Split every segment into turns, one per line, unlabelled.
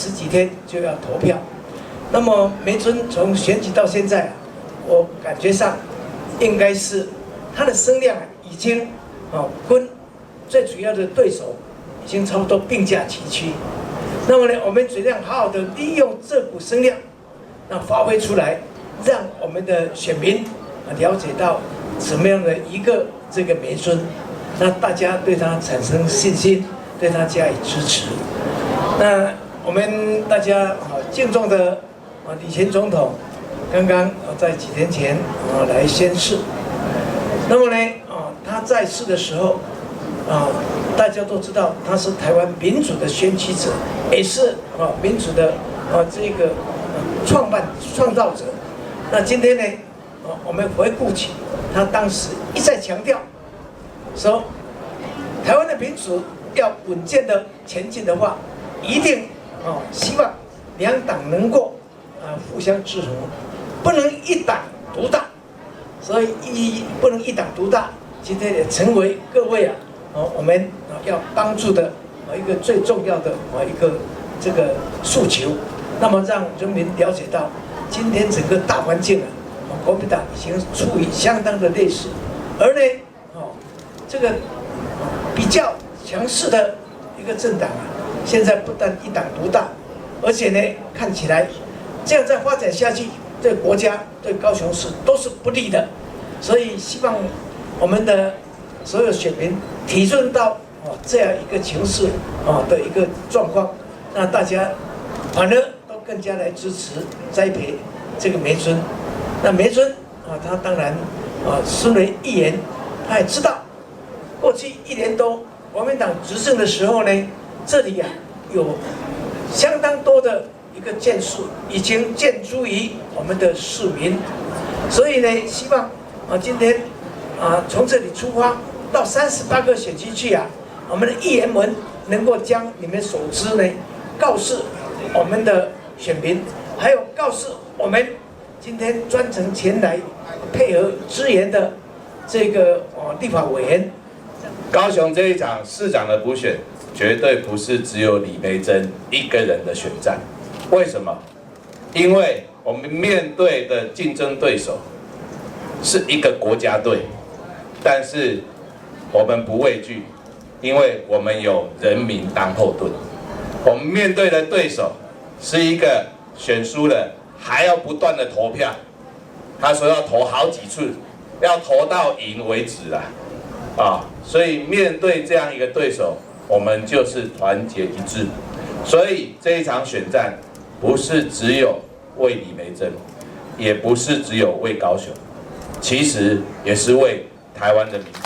十几天就要投票。那么梅尊从选举到现在，我感觉上应该是他的声量已经跟最主要的对手已经差不多并驾齐驱。那么呢，我们尽量好好的利用这股声量，那发挥出来，让我们的选民了解到什么样的一个这个梅尊，那大家对他产生信心，对他加以支持。那我们大家敬重的李前总统，刚刚在几天前来宣誓。那么呢他在世的时候大家都知道他是台湾民主的先驱者，也是民主的这个创造者。那今天呢我们回顾起他当时一再强调说，台湾的民主要稳健的前进的话，一定希望两党能够互相制衡，不能一党独大。所以不能一党独大，今天也成为各位我们要帮助的一个最重要的一个这个诉求。那么让人民了解到，今天整个大环境国民党已经处于相当的劣势，而呢这个比较强势的一个政党现在不但一党独大，而且呢看起来这样再发展下去，对国家对高雄市都是不利的。所以希望我们的所有选民体认到这样一个情势的一个状况，那大家反而都更加来支持栽培这个梅尊。那梅尊他当然身为议员，他也知道过去1年多国民党执政的时候呢，这里有相当多的一个建树已经建诸于我们的市民，所以呢，希望今天从这里出发到38个选区去我们的议员们能够将你们所知呢告诉我们的选民，还有告诉我们今天专程前来配合支援的这个立法委员。
高雄这一场市长的补选，绝对不是只有李梅珍一个人的选战。为什么？因为我们面对的竞争对手是一个国家队，但是我们不畏惧，因为我们有人民当后盾。我们面对的对手是一个选输了还要不断的投票，他说要投好几次，要投到赢为止所以面对这样一个对手，我们就是团结一致。所以这一场选战不是只有为李梅珍，也不是只有为高雄，其实也是为台湾的民主。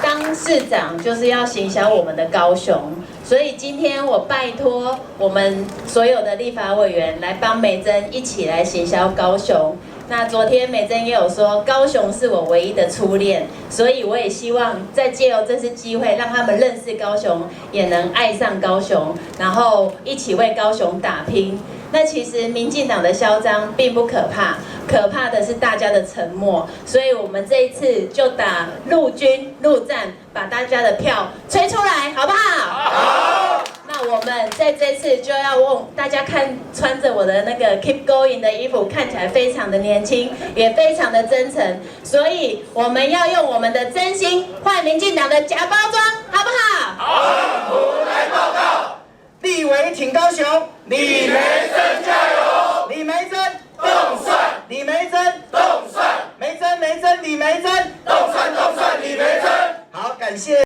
当市长就是要行销我们的高雄，所以今天我拜托我们所有的立法委员来帮梅珍一起来行销高雄。那昨天梅珍也有说，高雄是我唯一的初恋，所以我也希望再借由这次机会，让他们认识高雄，也能爱上高雄，然后一起为高雄打拼。那其实民进党的嚣张并不可怕，可怕的是大家的沉默。所以我们这一次就打陆军陆战，把大家的票吹出来，好不好？好。那我们在这次就要问大家看，穿着我的那个 Keep Going 的衣服，看起来非常的年轻，也非常的真诚。所以我们要用我们的真心换民进党的假包装，好不好？
好，我来报告。
立委挺高雄，
李梅珍加油！
李梅珍
动算，
李梅珍
动算，
梅珍李梅珍
动算李梅珍。
好，感谢。